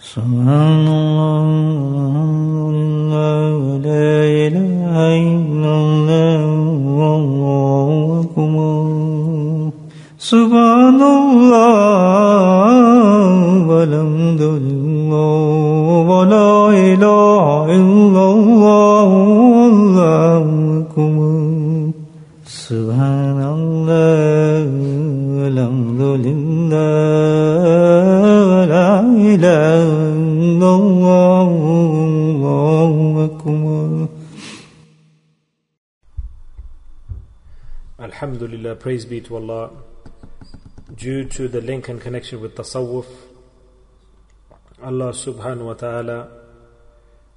Subhanallah, la ilaha illallah, wallahu akbar. Subhanallah, walhamdulillah, wa la ilaha illallah, wallahu akbar. Subhanallah, walhamdulillah, wa la ilaha illallah, wallahu akbar. Alhamdulillah, praise be to Allah. Due to the link and connection with Tasawwuf, Allah subhanahu wa ta'ala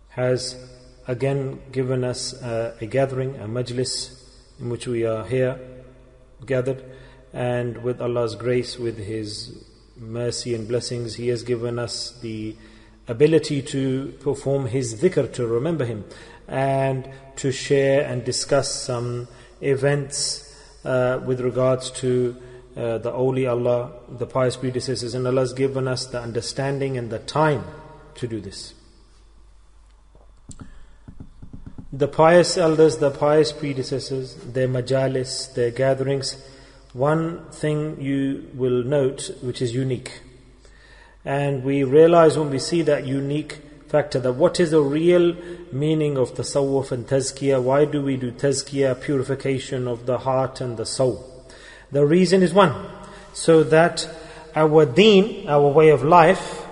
has again given us a gathering, a majlis, in which we are here gathered, and with Allah's grace, with His mercy and blessings, He has given us the ability to perform His dhikr, to remember Him, and to share and discuss some events with regards to the awli Allah, the pious predecessors, and Allah has given us the understanding and the time to do this. The pious elders, the pious predecessors, their majalis, their gatherings, one thing you will note which is unique. And we realize when we see that unique factor, that what is the real meaning of tasawwuf and tazkiya? Why do we do tazkiya, purification of the heart and the soul? The reason is one, so that our deen, our way of life,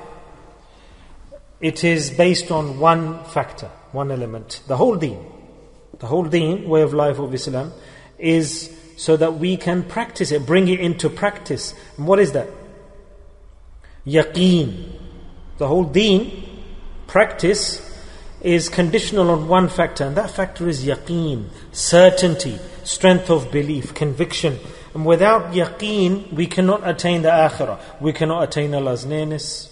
it is based on one factor, one element. The whole deen, way of life of Islam, is so that we can practice it, bring it into practice. And what is that? Yaqeen. The whole deen, practice, is conditional on one factor, and that factor is yaqeen, certainty, strength of belief, conviction. And without yaqeen, we cannot attain the akhirah. We cannot attain Allah's nearness.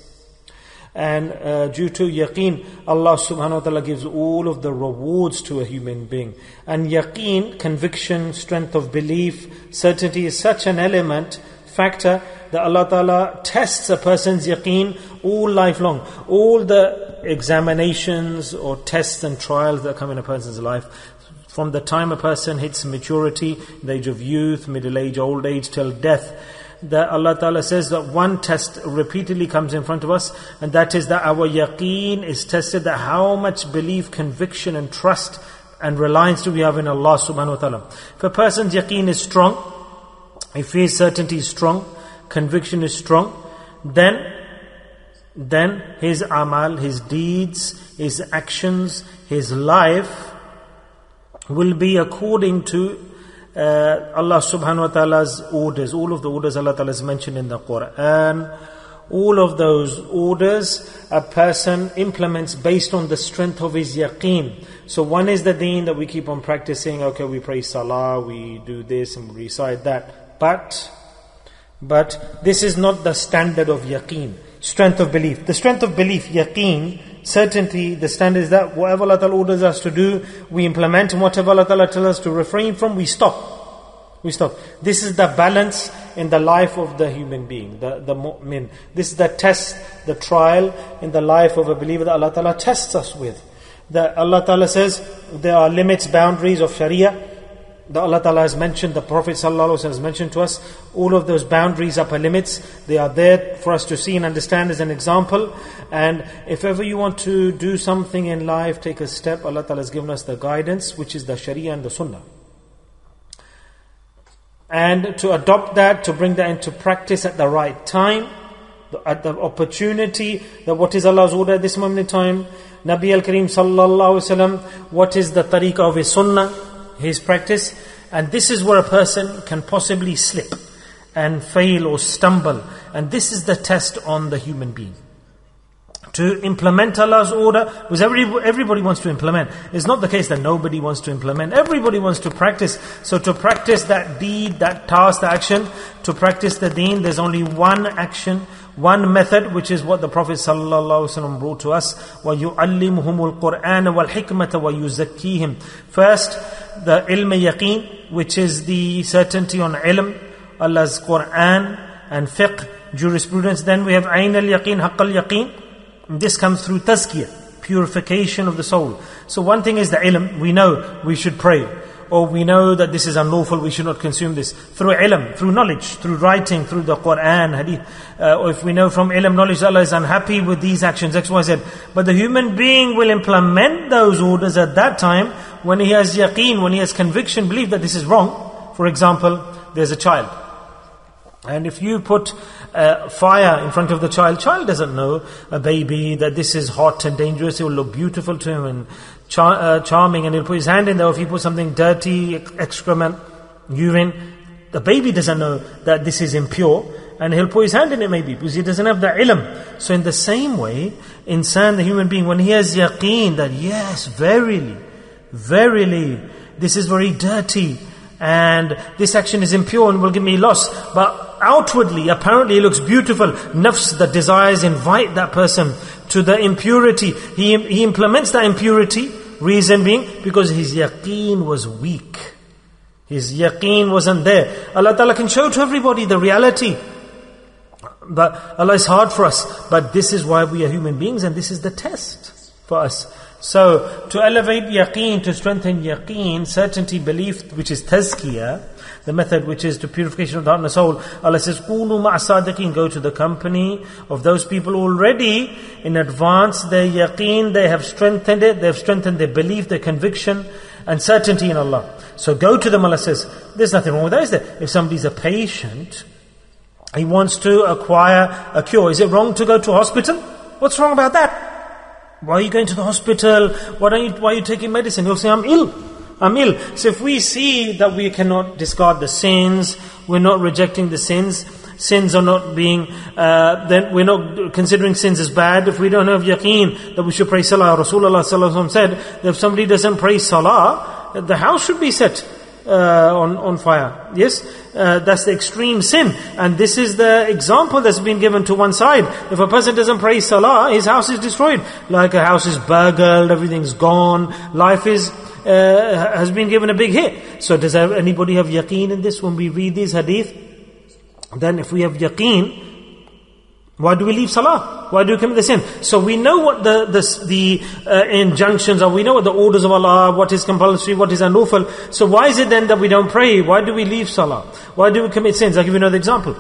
And due to yaqeen, Allah subhanahu wa ta'ala gives all of the rewards to a human being. And yaqeen, conviction, strength of belief, certainty is such an element, factor, that Allah ta'ala tests a person's yaqeen all life long. All the examinations or tests and trials that come in a person's life, from the time a person hits maturity, the age of youth, middle age, old age, till death, that Allah Ta'ala says that one test repeatedly comes in front of us, and that is that our yaqeen is tested, that how much belief, conviction and trust and reliance do we have in Allah subhanahu wa ta'ala. If a person's yaqeen is strong, if his certainty is strong, conviction is strong, then his amal, his deeds, his actions, his life will be according to Allah subhanahu wa ta'ala's orders. All of the orders Allah ta'ala has mentioned in the Quran, all of those orders a person implements based on the strength of his yaqeen. So one is the deen that we keep on practicing. Okay, we pray salah, we do this and we recite that. But this is not the standard of yaqeen, strength of belief. The strength of belief, yaqeen, certainty, the standard is that whatever Allah Ta'ala orders us to do, we implement, and whatever Allah Ta'ala tells us to refrain from, we stop. This is the balance in the life of the human being, the mu'min. This is the test, the trial in the life of a believer that Allah Ta'ala tests us with. That Allah Ta'ala says there are limits, boundaries of Sharia that Allah Ta'ala has mentioned, the Prophet ﷺ has mentioned to us. All of those boundaries, upper limits, they are there for us to see and understand as an example. And if ever you want to do something in life, take a step, Allah Ta'ala has given us the guidance, which is the Sharia and the Sunnah. And to adopt that, to bring that into practice at the right time, at the opportunity, that what is Allah's order at this moment in time, Nabi al-Kareem sallallahu alaihi wasallam, what is the tariqah of His Sunnah, His practice. And this is where a person can possibly slip and fail or stumble. And this is the test on the human being. To implement Allah's order, because everybody wants to implement. It's not the case that nobody wants to implement. Everybody wants to practice. So to practice that deed, that task, the action, to practice the deen, there's only one action, one method, which is what the Prophet ﷺ brought to us. وَيُعَلِّمُهُمُ الْقُرْآنَ وَالْحِكْمَةَ وَيُزَكِّيهِمْ. First, the ilm yaqeen, which is the certainty on ilm, Allah's Qur'an and fiqh, jurisprudence. Then we have ayn al-yaqeen, haqq al-yaqeen, And this comes through Tazkiya, purification of the soul. So one thing is the ilm, we know we should pray. Or we know that this is unlawful, we should not consume this. Through ilm, through knowledge, through writing, through the Quran, hadith. Or if we know from ilm knowledge Allah is unhappy with these actions, X, Y, Z. But the human being will implement those orders at that time when he has yaqeen, when he has conviction, belief that this is wrong. For example, there's a child. And if you put fire in front of the child doesn't know, a baby, that this is hot and dangerous, it will look beautiful to him and charming, and he'll put his hand in there. Or if you put something dirty, excrement, urine, the baby doesn't know that this is impure, and he'll put his hand in it maybe, because he doesn't have the ilm. So in the same way, insan, the human being, when he has yaqeen that yes, verily, this is very dirty, and this action is impure and will give me loss, but outwardly, apparently it looks beautiful. Nafs, the desires invite that person to the impurity. He implements that impurity. Reason being, because his yaqeen was weak. His yaqeen wasn't there. Allah Ta'ala can show to everybody the reality. But Allah is hard for us. But this is why we are human beings, and this is the test for us. So, to elevate yaqeen, to strengthen yaqeen, certainty, belief, which is tazkiya, the method which is to purification of the heart and the soul, Allah says, "Kunu ma'asadiqin," go to the company of those people already in advance, their yaqeen, they have strengthened it, they have strengthened their belief, their conviction and certainty in Allah. So go to them, Allah says, there's nothing wrong with that, is there? If somebody's a patient, he wants to acquire a cure, is it wrong to go to a hospital? What's wrong about that? Why are you going to the hospital? Why are you taking medicine? He'll say, I'm ill. So if we see that we cannot discard the sins, we're not rejecting the sins are not being, then we're not considering sins as bad. If we don't have yaqeen that we should pray salah, Rasulullah sallallahu alaihi wasallam said that if somebody doesn't pray salah, the house should be set on fire. Yes, that's the extreme sin, and this is the example that's been given to one side. If a person doesn't pray salah, his house is destroyed. Like a house is burgled, everything's gone, life has been given a big hit. So does anybody have yaqeen in this when we read these hadith? Then if we have yaqeen, why do we leave salah? Why do we commit the sin? So we know what the injunctions are, we know what the orders of Allah are, what is compulsory, what is unlawful. So why is it then that we don't pray? Why do we leave salah? Why do we commit sins? I'll give you another example.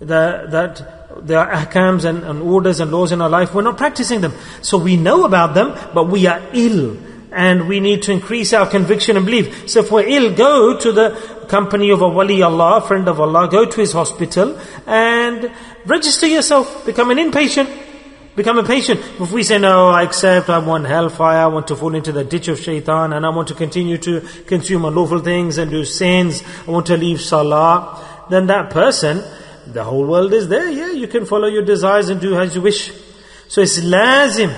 That there are ahkams and orders and laws in our life, we're not practicing them. So we know about them, but we are ill. And we need to increase our conviction and belief. So if we're ill, go to the company of a wali Allah, friend of Allah, go to his hospital and register yourself, become an inpatient, become a patient. If we say, no, I accept, I want hellfire, I want to fall into the ditch of shaitan, and I want to continue to consume unlawful things and do sins, I want to leave salah, then that person, the whole world is there, yeah, you can follow your desires and do as you wish. So it's lazim,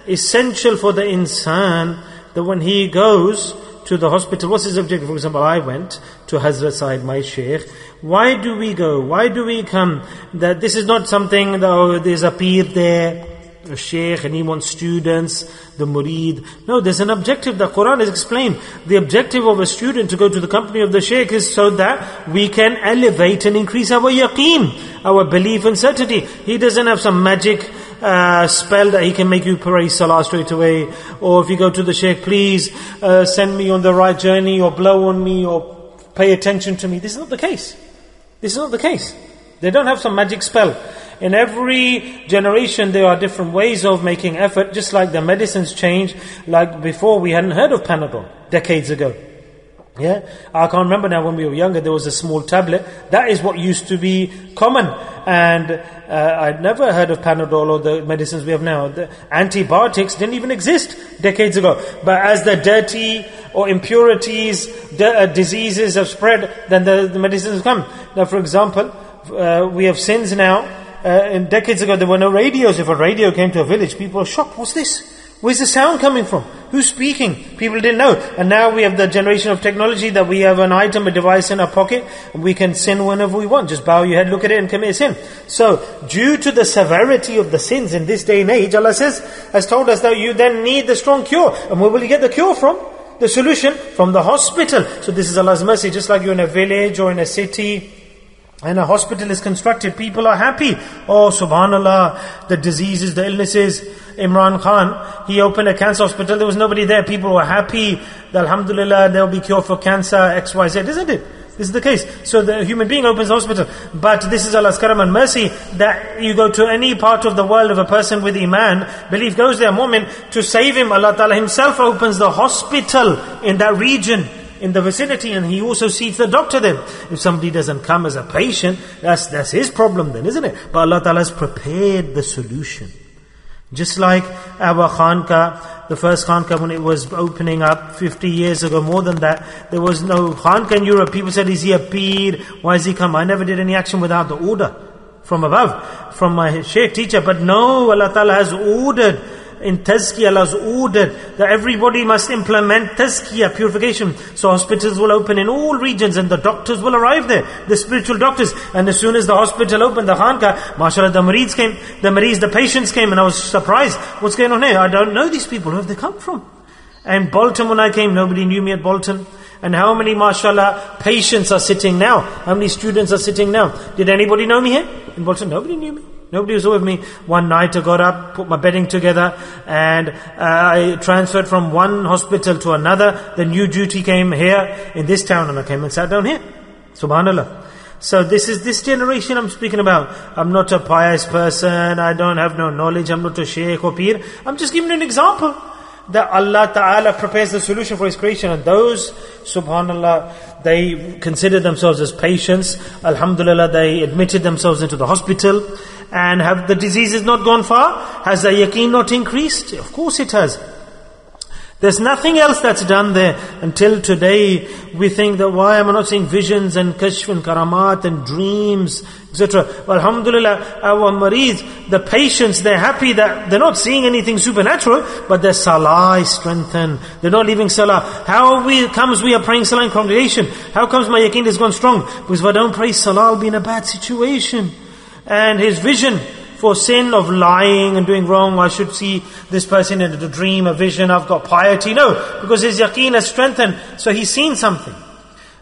essential for the insan, that when he goes to the hospital, what's his objective? For example, I went to Hadhrat Sahib, my Sheikh. Why do we go? Why do we come? That this is not something that there's a peer there, a Sheikh, and he wants students, the murid. No, there's an objective. The Quran has explained. The objective of a student to go to the company of the Sheikh is so that we can elevate and increase our yaqeen, our belief and certainty. He doesn't have some magic spell that he can make you pray salah straight away. Or if you go to the Sheikh, please send me on the right journey, or blow on me, or pay attention to me. This is not the case. This is not the case. They don't have some magic spell. In every generation there are different ways of making effort, just like the medicines change. Like before we hadn't heard of Panadol decades ago. Yeah, I can't remember now, when we were younger there was a small tablet. That is what used to be common. And I'd never heard of Panadol or the medicines we have now. The antibiotics didn't even exist decades ago. But as the dirty or impurities, diseases have spread, then the medicines have come. Now for example, we have sins now. And decades ago there were no radios. If a radio came to a village, people were shocked. What's this? Where's the sound coming from? Who's speaking? People didn't know. And now we have the generation of technology that we have an item, a device in our pocket, and we can sin whenever we want. Just bow your head, look at it and commit a sin. So, due to the severity of the sins in this day and age, Allah has told us that you then need the strong cure. And where will you get the cure from? The solution? From the hospital. So this is Allah's mercy. Just like you're in a village or in a city, and a hospital is constructed, people are happy. Oh, subhanallah, the diseases, the illnesses. Imran Khan, he opened a cancer hospital, there was nobody there, people were happy. Alhamdulillah, there will be cure for cancer, XYZ, isn't it? This is the case. So the human being opens the hospital. But this is Allah's karam and mercy, that you go to any part of the world of a person with iman, belief goes there, mu'min, to save him, Allah Ta'ala himself opens the hospital in that region, in the vicinity, and he also sees the doctor there. If somebody doesn't come as a patient, that's his problem then, isn't it? But Allah Ta'ala has prepared the solution. Just like our Khanka, the first Khanka when it was opening up 50 years ago, more than that, there was no Khanka in Europe. People said, is he a Peer? Why has he come? I never did any action without the order from above, from my Shaykh teacher. But no, Allah Ta'ala has ordered, in Tazkiya, Allah has ordered that everybody must implement Tazkiya, purification. So hospitals will open in all regions and the doctors will arrive there, the spiritual doctors. And as soon as the hospital opened, the Khanka, mashallah, the Mareeds came, the patients came, and I was surprised. What's going on here? I don't know these people. Where have they come from? And Bolton, when I came, nobody knew me at Bolton. And how many, mashallah, patients are sitting now? How many students are sitting now? Did anybody know me here? In Bolton, nobody knew me. Nobody was with me. One night I got up, put my bedding together, and I transferred from one hospital to another. The new duty came here in this town, and I came and sat down here. Subhanallah. So this is this generation I'm speaking about. I'm not a pious person, I don't have no knowledge, I'm not a sheikh or peer. I'm just giving you an example that Allah Ta'ala prepares the solution for His creation, and those, subhanallah, they consider themselves as patients. Alhamdulillah, they admitted themselves into the hospital. And have the diseases not gone far? Has the yaqeen not increased? Of course it has. There's nothing else that's done there. Until today, we think that why am I not seeing visions and kashf and karamat and dreams, etc. Well, alhamdulillah, our mareeds, the patients, they're happy that they're not seeing anything supernatural, but their salah is strengthened. They're not leaving salah. How comes we are praying salah in congregation? How comes my yaqeen has gone strong? Because if I don't pray salah, I'll be in a bad situation. And his vision for sin of lying and doing wrong, I should see this person in a dream, a vision, I've got piety. No, because his yaqeen has strengthened. So he's seen something.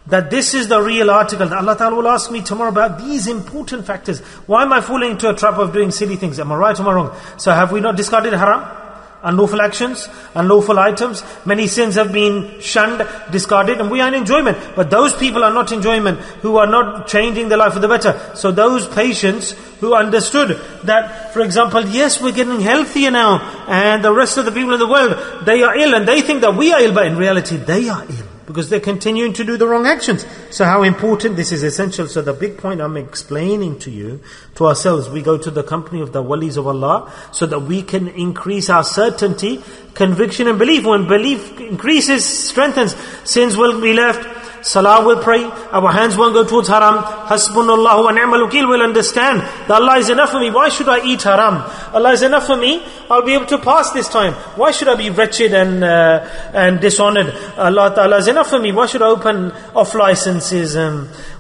That this is the real article. Allah Ta'ala will ask me tomorrow about these important factors. Why am I falling into a trap of doing silly things? Am I right or am I wrong? So have we not discarded haram? Unlawful actions, unlawful items. Many sins have been shunned, discarded, and we are in enjoyment. But those people are not enjoyment, who are not changing their life for the better. So those patients who understood that, for example, yes, we're getting healthier now, and the rest of the people in the world, they are ill, and they think that we are ill, but in reality they are ill, because they're continuing to do the wrong actions. So how important this is essential. So the big point I'm explaining to you, to ourselves, we go to the company of the walis of Allah, so that we can increase our certainty, conviction and belief. When belief increases, strengthens, sins will be left, salah will pray, our hands won't go towards haram. Hasbunallahu wa ni'mal wakeel will understand that Allah is enough for me. Why should I eat haram? Allah is enough for me. I'll be able to pass this time. Why should I be wretched and dishonored? Allah Ta'ala is enough for me. Why should I open off licenses?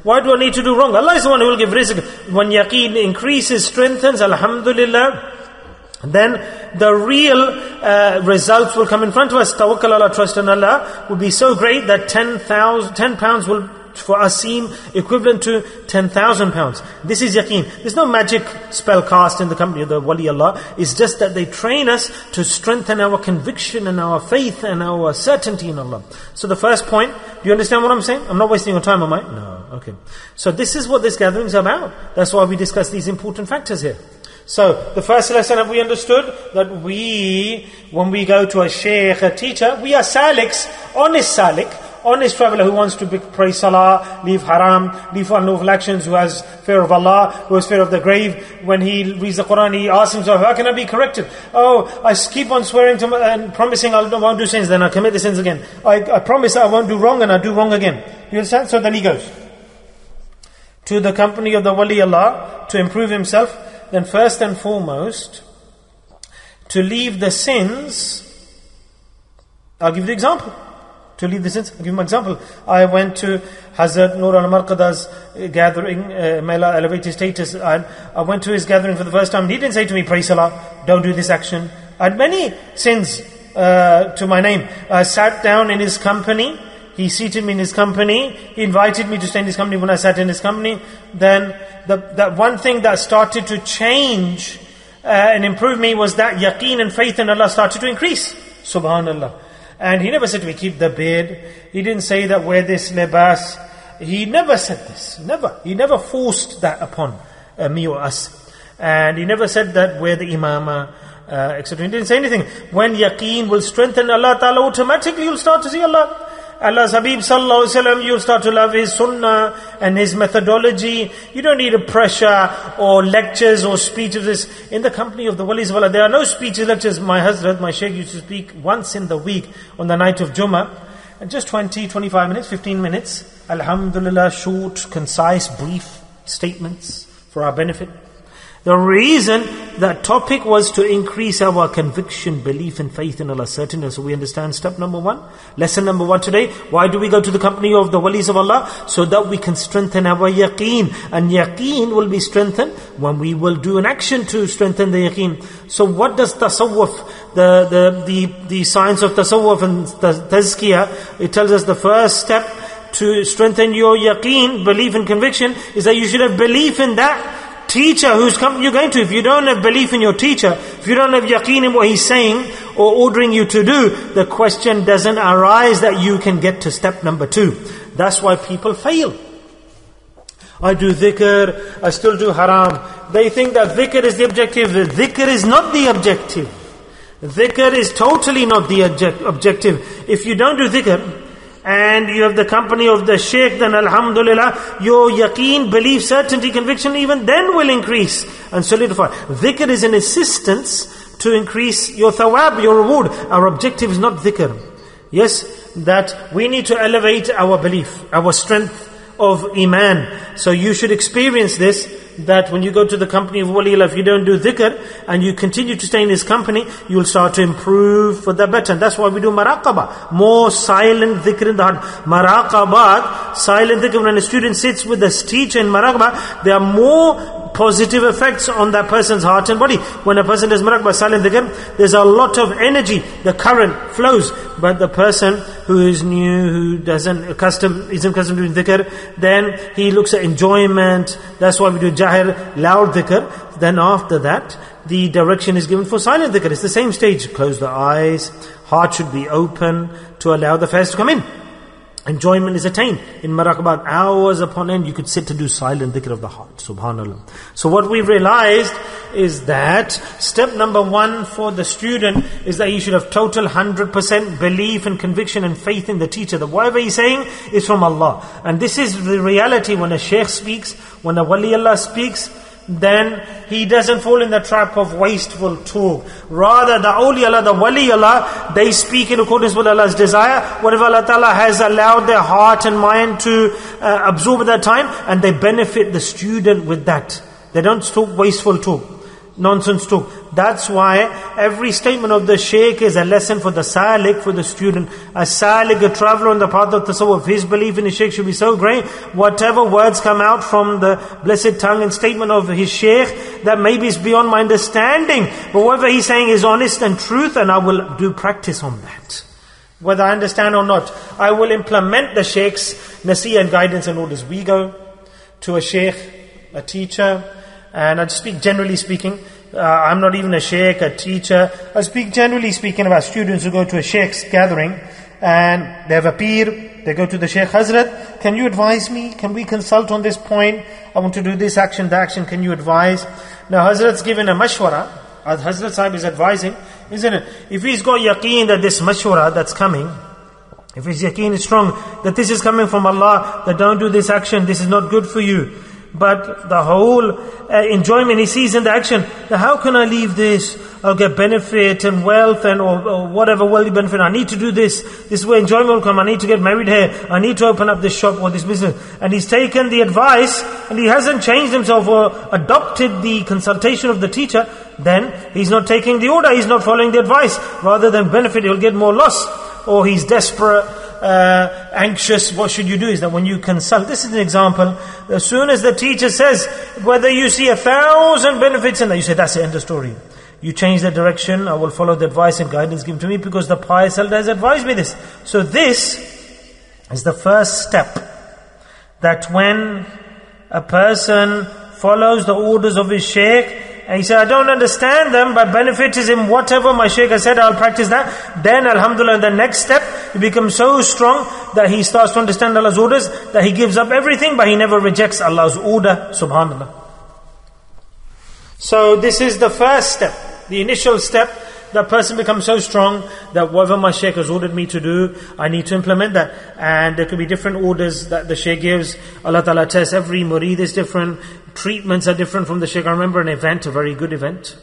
Why do I need to do wrong? Allah is the one who will give rizq. When yaqeen increases, strengthens, alhamdulillah, then the real results will come in front of us. Tawakkal Allah, trust in Allah, will be so great that 10 pounds will for us seem equivalent to 10,000 pounds. This is yaqeen. There's no magic spell cast in the company of the wali Allah. It's just that they train us to strengthen our conviction and our faith and our certainty in Allah. So the first point, do you understand what I'm saying? I'm not wasting your time, am I? No. Okay. So this is what this gathering is about. That's why we discuss these important factors here. So, the first lesson that we understood, that when we go to a shaykh, a teacher, we are saliks, honest traveller who wants to pray salah, leave haram, leave unlawful actions, who has fear of Allah, who has fear of the grave. When he reads the Quran, he asks himself, how can I be corrected? Oh, I keep on swearing to and promising I won't do sins, then I commit the sins again. I promise I won't do wrong, and I do wrong again. You understand? So then he goes to the company of the wali Allah to improve himself. Then first and foremost, to leave the sins, I'll give you the example. To leave the sins, I'll give you my example. I went to Hazrat Nur al-Marqada's gathering, Mela elevated status, and I went to his gathering for the first time. He didn't say to me, pray salah, don't do this action. I had many sins to my name. I sat down in his company. he seated me in his company, he invited me to stay in his company. When I sat in his company, then that one thing that started to change and improve me was that yaqeen and faith in Allah started to increase. Subhanallah. And he never said to me, keep the beard. He didn't say that wear this libas. He never said this. Never. He never forced that upon me or us. And he never said that wear the imama, etc. He didn't say anything. When yaqeen will strengthen Allah Ta'ala, automatically you'll start to see Allah. Allah's Habib Sallallahu Alaihi Wasallam, you'll start to love his sunnah and his methodology. You don't need a pressure or lectures or speeches. In the company of the walis of Allah, there are no speeches, lectures. My Hazrat, my Sheikh used to speak once in the week on the night of Jummah. And just 20, 25 minutes, 15 minutes. Alhamdulillah, short, concise, brief statements for our benefit. The reason that topic was to increase our conviction, belief and faith in Allah, certainty. So we understand step number 1. Lesson number 1 today. Why do we go to the company of the walis of Allah? So that we can strengthen our yaqeen. And yaqeen will be strengthened when we will do an action to strengthen the yaqeen. So what does tasawwuf, the science of tasawwuf and Tazkiya, it tells us the first step to strengthen your yaqeen, belief and conviction, is that you should have belief in that teacher whose company you're going to. If you don't have belief in your teacher, if you don't have yaqeen in what he's saying or ordering you to do, the question doesn't arise that you can get to step number 2. That's why people fail. I do dhikr, I still do haram. They think that dhikr is the objective. Dhikr is not the objective. Dhikr is totally not the objective. If you don't do dhikr, and you have the company of the Sheikh, then alhamdulillah, your yaqeen, belief, certainty, conviction, even then will increase and solidify. Dhikr is an assistance to increase your thawab, your reward. Our objective is not dhikr. Yes, that we need to elevate our belief, our strength of iman. So you should experience this, that when you go to the company of waliullah, if you don't do dhikr and you continue to stay in his company, you will start to improve for the better. And that's why we do maraqabah, more silent dhikr in the heart. Maraqabah, silent dhikr, when a student sits with a teacher in maraqabah, there are more positive effects on that person's heart and body. When a person does maraqabah, silent dhikr, there's a lot of energy, the current flows. But the person who is new, who isn't accustomed to doing dhikr, then he looks at enjoyment. That's why we do jahir, loud dhikr. Then after that, the direction is given for silent dhikr. It's the same stage. Close the eyes, heart should be open to allow the fairs to come in. Enjoyment is attained. In maraqabah, hours upon end, you could sit to do silent dhikr of the heart. Subhanallah. So what we've realized is that step number 1 for the student is that he should have total 100% belief and conviction and faith in the teacher. That whatever he's saying is from Allah. And this is the reality when a sheikh speaks, when a wali Allah speaks, then he doesn't fall in the trap of wasteful talk. Rather, the awliya Allah, the wali Allah, they speak in accordance with Allah's desire. Whatever Allah Ta'ala has allowed their heart and mind to absorb at that time, and they benefit the student with that. They don't talk wasteful talk, nonsense talk. That's why every statement of the Shaykh is a lesson for the salik, for the student. A salik, a traveler on the path of tasawwuf, his belief in his Shaykh should be so great. Whatever words come out from the blessed tongue and statement of his Shaykh, that maybe is beyond my understanding. But whatever he's saying is honest and truth, and I will do practice on that. Whether I understand or not, I will implement the Shaykh's nasiyah and guidance and orders. We go to a Shaykh, a teacher, and I speak generally speaking. I'm not even a sheikh, a teacher. I speak generally speaking about students who go to a sheikh's gathering and they have a peer. They go to the sheikh, Hazrat, can you advise me? Can we consult on this point? I want to do this action, that action. Can you advise? Now Hazrat's given a mashwara. Hazrat Sahib is advising, isn't it? If he's got yaqeen that this mashwara that's coming, if his yaqeen is strong, that this is coming from Allah, that don't do this action, this is not good for you. But the whole enjoyment he sees in the action, how can I leave this? I'll get benefit and wealth and or whatever worldly benefit. I need to do this. This is where enjoyment will come. I need to get married here. I need to open up this shop or this business. And he's taken the advice and he hasn't changed himself or adopted the consultation of the teacher. Then he's not taking the order. He's not following the advice. Rather than benefit, he'll get more loss. Or he's desperate, anxious. What should you do? Is that when you consult, this is an example, as soon as the teacher says, whether you see 1,000 benefits in that, you say, that's the end of story. You change the direction, I will follow the advice and guidance given to me because the pious elder has advised me this. So this is the first step. That when a person follows the orders of his shaykh, and he said, I don't understand them, but benefit is in whatever my shaykh has said, I'll practice that. Then alhamdulillah, the next step, he becomes so strong that he starts to understand Allah's orders, that he gives up everything, but he never rejects Allah's order, subhanallah. So this is the first step, the initial step. That person becomes so strong that whatever my shaykh has ordered me to do, I need to implement that. And there could be different orders that the shaykh gives. Allah Ta'ala tests, every murid is different. Treatments are different from the shaykh. I remember an event, a very good event.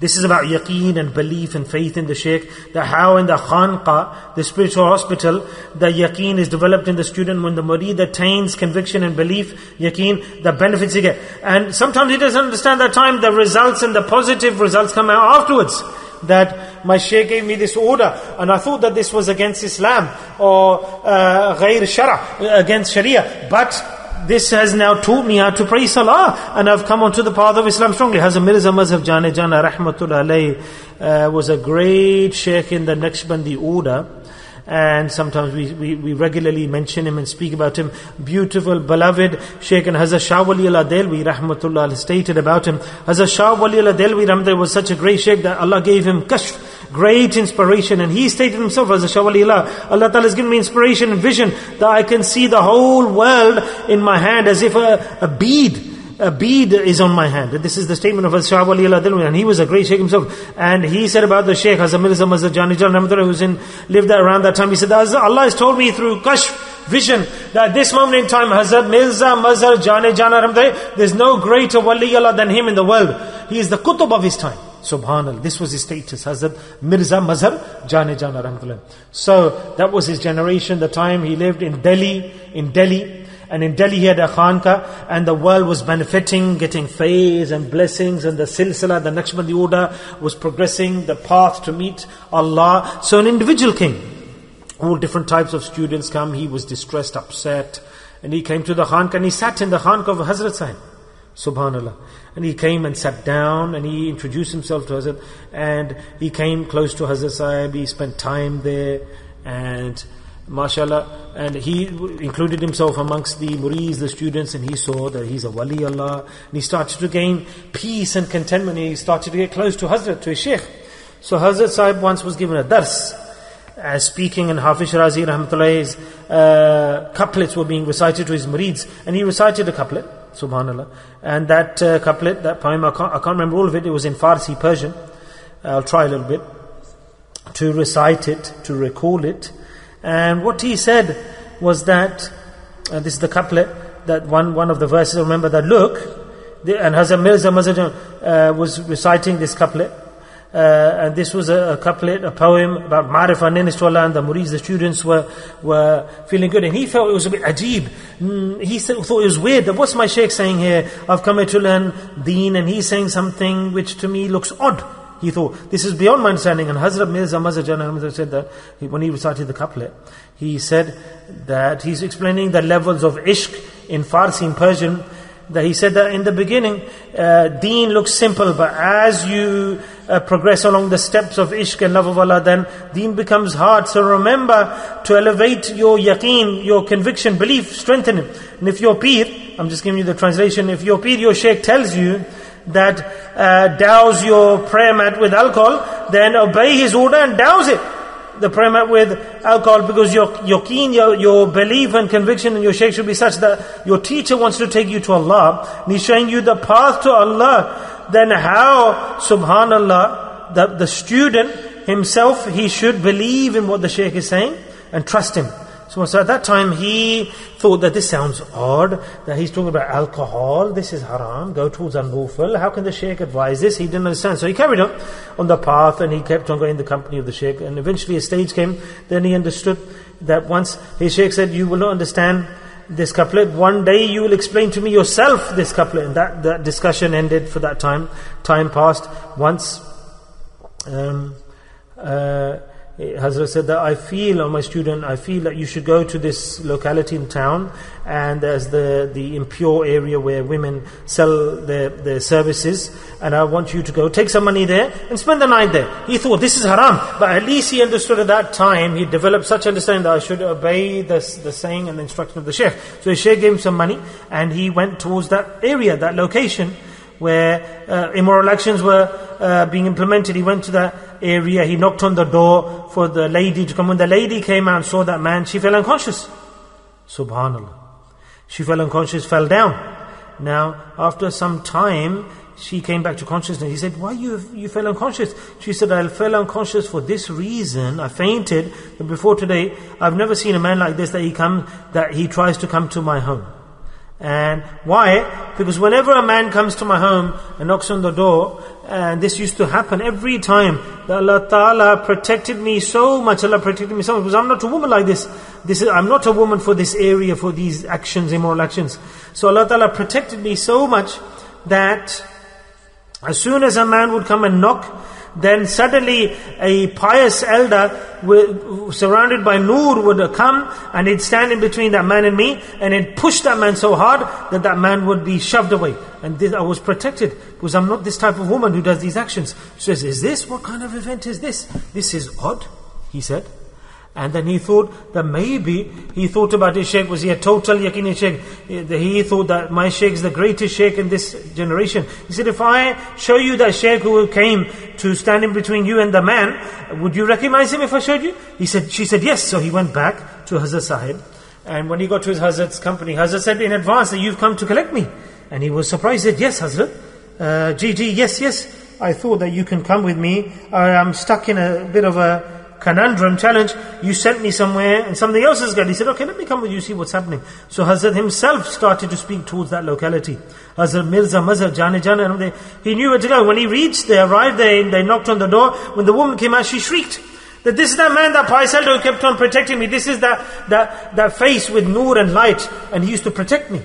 This is about yaqeen and belief and faith in the shaykh. That how in the khanqa, the spiritual hospital, the yaqeen is developed in the student. When the murid attains conviction and belief, yaqeen, the benefits he gets. And sometimes he doesn't understand that time, the results and the positive results come out afterwards. That my shaykh gave me this order, and I thought that this was against Islam, or ghair shara, against Sharia. But this has now taught me how to pray salah, and I've come onto the path of Islam strongly. Hazrat Mirza Mazhab Jane Jana Rahmatullah alayhi was a great sheikh in the Naqshbandi order, and sometimes we regularly mention him and speak about him. Beautiful, beloved sheikh. And Hazrat Shah Waliullah Delvi Rahmatullah stated about him, Hazrat Shah Waliullah Delvi Rahmatullah was such a great sheikh that Allah gave him kashf, great inspiration, and he stated himself as a Shah Waliullah, Allah Ta'ala has given me inspiration and vision that I can see the whole world in my hand as if a bead is on my hand. This is the statement of Shah Waliullah Dilwi, and he was a great sheikh himself. And he said about the sheikh Hazrat Mirza Mazhar Jani Jan who lived there around that time, he said, Allah has told me through kashf, vision, that at this moment in time Hazrat Mirza Mazhar Jani Jan there's no greater wali Allah than him in the world. He is the kutub of his time. Subhanallah, this was his status, Hazrat Mirza Mazhar Jane Jana Rahmatullah. So that was his generation, the time he lived in Delhi. And in Delhi he had a khanka, and the world was benefiting, getting faiz and blessings, and the silsila, the Naqshbandi order was progressing, the path to meet Allah. So an individual came. All different types of students come. He was distressed, upset, and he came to the khanka, and he sat in the khanka of Hazrat Sahib. Subhanallah. And he came and sat down, and he introduced himself to Hazrat, and he came close to Hazrat Sahib, he spent time there, and mashallah, and he included himself amongst the murids, the students, and he saw that he's a wali Allah, and he started to gain peace and contentment, and he started to get close to Hazrat, to his sheikh. So Hazrat Sahib once was given a dars, as speaking, and Hafiz Shirazi Rahmatullah's couplets were being recited to his murids, and he recited a couplet, subhanallah, and that couplet, that poem, I can't remember all of it, it was in Farsi, Persian. I'll try a little bit to recite it, to recall it. And what he said was that, this is the couplet, that one of the verses, I remember that, look, and Hazrat Mirza Mazhar was reciting this couplet, and this was a couplet, a poem about Ma'rifah, nearness to Allah, and the murids, the students were feeling good, and he felt it was a bit ajib. He thought it was weird, that what's my shaykh saying here? I've come here to learn deen, and he's saying something which to me looks odd. He thought, this is beyond my understanding. And Hazrat Mirza Mazhar Jana said that when he recited the couplet, he said that he's explaining the levels of ishq in Farsi, in Persian, that he said that in the beginning, deen looks simple, but as you progress along the steps of ishq and love of Allah, then deen becomes hard. So remember to elevate your yaqeen, your conviction, belief, strengthen it. And if your peer, I'm just giving you the translation, if your peer, your shaykh tells you that douse your prayer mat with alcohol, then obey his order and douse it, the prayer mat, with alcohol, because your yaqeen, your belief and conviction in your shaykh should be such that your teacher wants to take you to Allah, and he's showing you the path to Allah. Then how, subhanallah, the student himself, he should believe in what the shaykh is saying and trust him. So at that time he thought that this sounds odd, that he's talking about alcohol, this is haram, go towards an-nufal, how can the shaykh advise this? He didn't understand. So he carried on the path, and he kept on going in the company of the shaykh, and eventually a stage came, then he understood that once his shaykh said, you will not understand this couplet, one day you will explain to me yourself this couplet, and that discussion ended for that time. Time passed. Once Hazrat said that I feel, or my student, I feel that you should go to this locality in town, and there's the impure area where women sell their services, and I want you to go, take some money there and spend the night there. He thought this is haram, but at least he understood at that time, he developed such understanding that I should obey the saying and the instruction of the Sheikh. So the Sheikh gave him some money, and he went towards that area, that location where immoral actions were being implemented. He went to that area, he knocked on the door for the lady to come. When the lady came out and saw that man, she fell unconscious. Subhanallah. She fell unconscious, fell down. Now, after some time, she came back to consciousness. He said, why you fell unconscious? She said, I fell unconscious for this reason. I fainted. But before today, I've never seen a man like this that he tries to come to my home. And why? Because whenever a man comes to my home and knocks on the door, and this used to happen every time, that Allah Ta'ala protected me so much, because I'm not a woman like this. I'm not a woman for this area, for these actions, immoral actions. So Allah Ta'ala protected me so much that as soon as a man would come and knock, then suddenly a pious elder surrounded by nur would come, and he'd stand in between that man and me, and he'd push that man so hard that that man would be shoved away. And I was protected, because I'm not this type of woman who does these actions. She says, what kind of event is this? This is odd, he said. And then he thought that maybe, he thought about his Sheikh, was he a total yaqini Sheikh? He thought that my Sheikh is the greatest Sheikh in this generation. He said, if I show you that Sheikh who came to stand in between you and the man, would you recognize him if I showed you? She said yes. So he went back to Hazrat Sahib, and when he got to his Hazrat's company, Hazrat said in advance that you've come to collect me. And he was surprised. He said, yes Hazrat, yes, I thought that you can come with me. I'm stuck in a bit of a conundrum, challenge. You sent me somewhere and something else is good. He said, okay, let me come with you, see what's happening. So Hazrat himself started to speak towards that locality. Hazrat Mirza Mazhar Jane, he knew where to go. When he arrived there, and they knocked on the door. When the woman came out, she shrieked that this is that man, that pious elder who kept on protecting me. This is that face with nur and light, and he used to protect me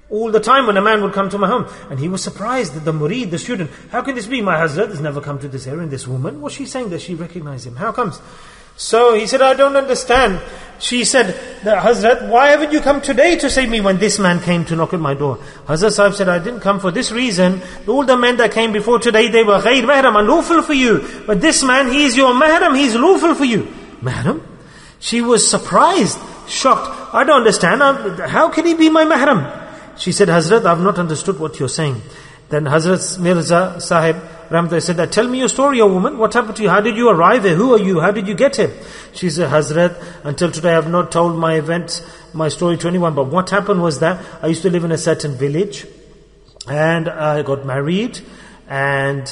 all the time when a man would come to my home. And he was surprised that the murid, the student, how can this be? My Hazrat has never come to this area, and this woman, what's she saying that she recognized him? How comes? So he said, I don't understand. She said, Hazrat, why haven't you come today to save me when this man came to knock at my door? Hazrat Sahib said, I didn't come for this reason. All the men that came before today, they were ghair mahram, unlawful for you. But this man, he is your mahram, he is lawful for you. Mahram? She was surprised, shocked. I don't understand. How can he be my mahram? She said, Hazrat, I've not understood what you're saying. Then Hazrat Mirza Sahib Ramdar said, that, tell me your story, O woman. What happened to you? How did you arrive here? Who are you? How did you get here? She said, Hazrat, until today I have not told my story to anyone. But what happened was that I used to live in a certain village, and I got married, and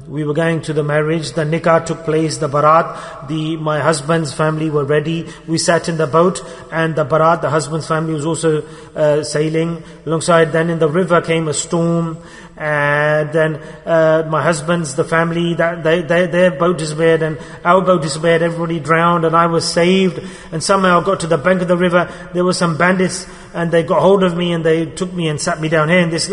we were going to the marriage. The nikah took place, the barat. My husband's family were ready. We sat in the boat, and the barat, the husband's family, was also sailing alongside. Then in the river came a storm, and then my husband's, the family, their boat disappeared, and our boat disappeared. Everybody drowned, and I was saved. And somehow I got to the bank of the river. There were some bandits, and they got hold of me, and they took me and sat me down here in this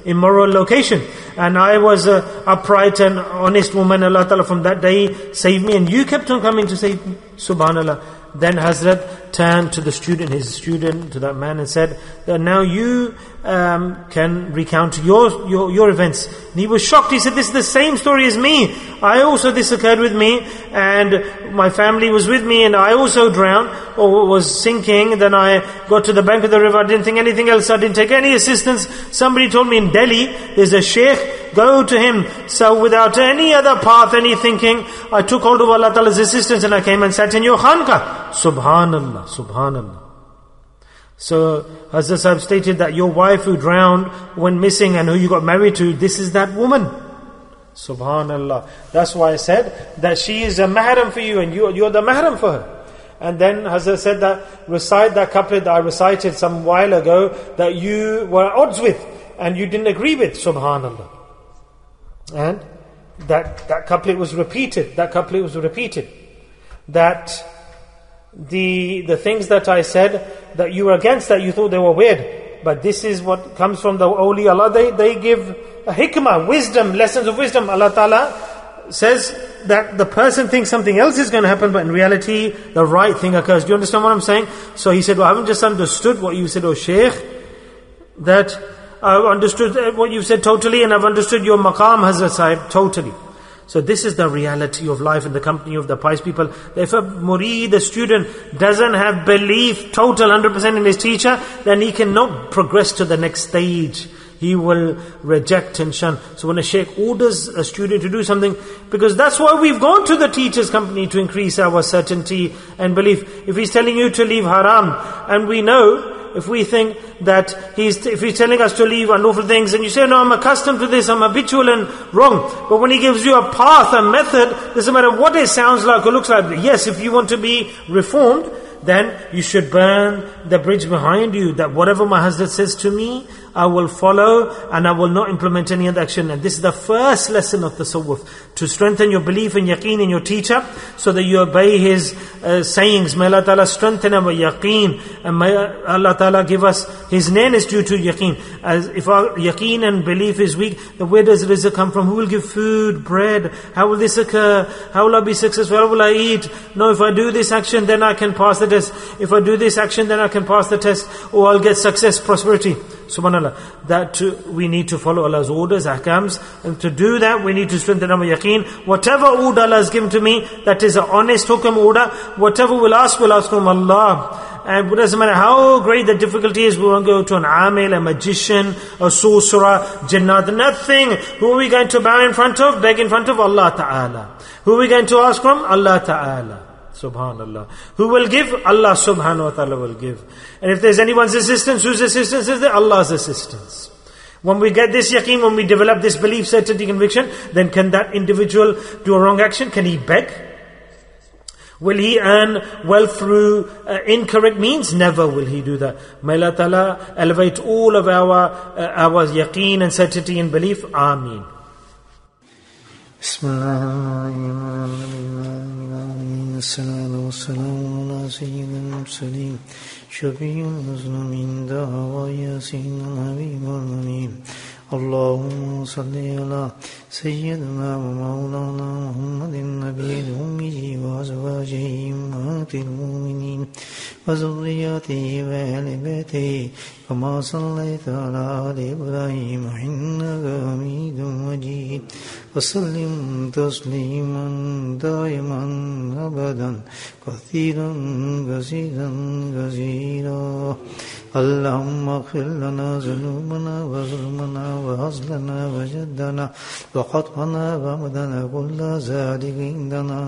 immoral location. And I was an upright and honest woman. Allah Ta'ala from that day saved me, and you kept on coming to save me. Subhanallah. Then Hazrat turned to his student, to that man, and said that now you can recount your events. And he was shocked. He said, this is the same story as me. This occurred with me, and my family was with me, and I also drowned or was sinking. Then I got to the bank of the river. I didn't think anything else. I didn't take any assistance. Somebody told me in Delhi there's a sheikh, go to him. So without any other path, any thinking, I took hold of Allah Ta'ala's assistance, and I came and sat in your khanqah. Subhanallah, Subhanallah. So Hazrat Sahib stated that your wife who drowned, went missing, and who you got married to, this is that woman. Subhanallah. That's why I said that she is a mahram for you, and you're the mahram for her. And then Hazrat said that recite that couplet that I recited some while ago, that you were at odds with and you didn't agree with. Subhanallah. And that couplet was repeated. That the things that I said that you were against, that you thought they were weird. But this is what comes from the awliya Allah. They give a hikmah, wisdom, lessons of wisdom. Allah Ta'ala says that the person thinks something else is going to happen, but in reality, the right thing occurs. Do you understand what I'm saying? So he said, well, I haven't just understood what you said, oh Shaykh, that I've understood what you've said totally, and I've understood your maqam, Hazrat Sahib, totally. So this is the reality of life in the company of the pious people. If a murid, the student, doesn't have belief, total 100% in his teacher, then he cannot progress to the next stage. He will reject and shun. So when a shaykh orders a student to do something, because that's why we've gone to the teacher's company, to increase our certainty and belief. If he's telling you to leave haram, and we know, if we think that if he's telling us to leave unlawful things, and you say, no, I'm accustomed to this, I'm habitual and wrong. But when he gives you a path, a method, doesn't matter what it sounds like or looks like. Yes, if you want to be reformed, then you should burn the bridge behind you, that whatever my Hazrat says to me, I will follow, and I will not implement any other action. And this is the first lesson of tasawwuf, to strengthen your belief and yaqeen in your teacher, so that you obey his sayings. May Allah Ta'ala strengthen our yaqeen, and may Allah Ta'ala give us his nearness due to yaqeen. As if our yaqeen and belief is weak, then where does rizq come from? Who will give food, bread? How will this occur? How will I be successful? How will I eat? No, if I do this action, then I can pass the test. If I do this action, then I can pass the test, or I'll get success, prosperity. Subhanallah. That we need to follow Allah's orders, ahkams, and to do that we need to strengthen our yaqeen. Whatever order Allah has given to me, that is an honest hukam order. Whatever we'll ask from Allah. And it doesn't matter how great the difficulty is, we won't go to an amil, a magician, a sorcerer, jannat, nothing. Who are we going to bow in front of, beg in front of? Allah Ta'ala. Who are we going to ask from? Allah Ta'ala. Subhanallah. Who will give? Allah subhanahu wa ta'ala will give. And if there's anyone's assistance, whose assistance is there? Allah's assistance. When we get this yaqeen, when we develop this belief, certainty, conviction, then can that individual do a wrong action? Can he beg? Will he earn wealth through incorrect means? Never will he do that. May Allah Ta'ala elevate all of our yaqeen and certainty and belief. Ameen. الصلاة والسلام على سيد المرسلين شفيع المذنبين دعوى ياسين الحبيب الأمين اللهم صل على سيدنا ومولانا محمد النبي الأمي وأزواجه أمهات المؤمنين وذرياته وأهل بيته كما صليت على آل إبراهيم إنك حميد مجيد وسلم تسليما دائما أبدا كثيرا كثيرا اللهم اغفر لنا ذنوبنا وظلمنا وهزلنا وجدنا وخطأنا وعمدنا كل ذلك عندنا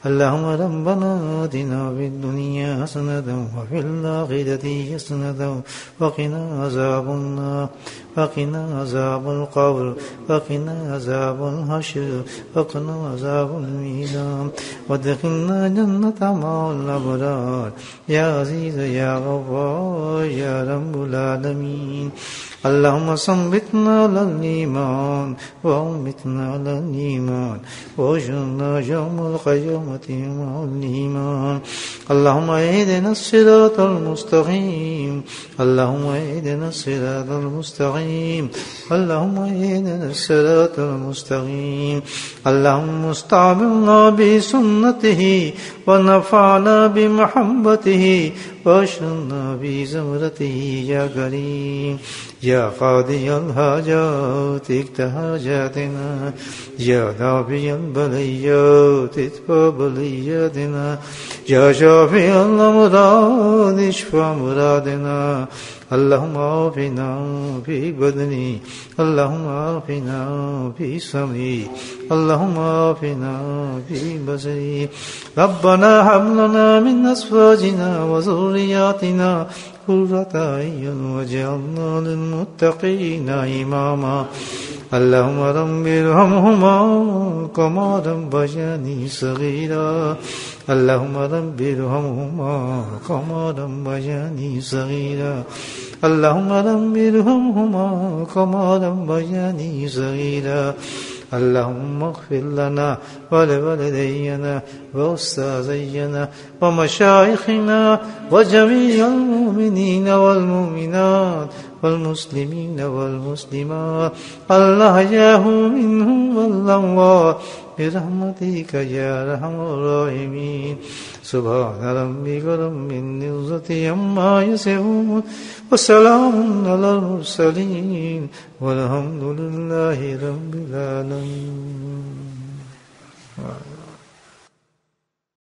اللهم ربنا آتنا في الدنيا حسنة وفي الآخرة حسنة وقنا عذاب النار وقنا عذاب القبر وقنا عذاب الحشر وقنا عذاب الميزان وادخلنا جنة مع الأبرار يا عزيز يا غفار يا رب العالمين اللهم ثبتنا على الإيمان وأمتنا على الإيمان واجعلنا يوم القيامة مع الإيمان اللهم اهدنا الصراط المستقيم اللهم اهدنا الصراط المستقيم اللهم اهدنا الصراط المستقيم اللهم استعملنا بسنته ونفعنا بمحبته واشرنا بزمرته يا كريم يا قاضي الحاجات اقض حاجاتنا يا دافع البليات ادفع بلياتنا يا شافي الأمراض اشفع مرادنا اللهم عافنا في بدني اللهم عافنا في سمعي اللهم عافنا في بصري ربنا هب لنا من أزواجنا وذرياتنا قرة أعين واجعلنا للمتقين إماما اللهم رب ارحمهما كما ربياني صغيرا اللهم رب ارحمهما كما ربياني صغيرا اللهم رب ارحمهما كما ربياني صغيرا اللهم اغفر لنا ولوالدينا وأستاذينا ومشايخنا وجميع المؤمنين والمؤمنات والمسلمين والمسلمات الأحياء منهم والأموات برحمتك يا أرحم الراحمين. سبحان ربك رب العزة عما يصفون وسلام على المرسلين والحمد لله رب العالمين.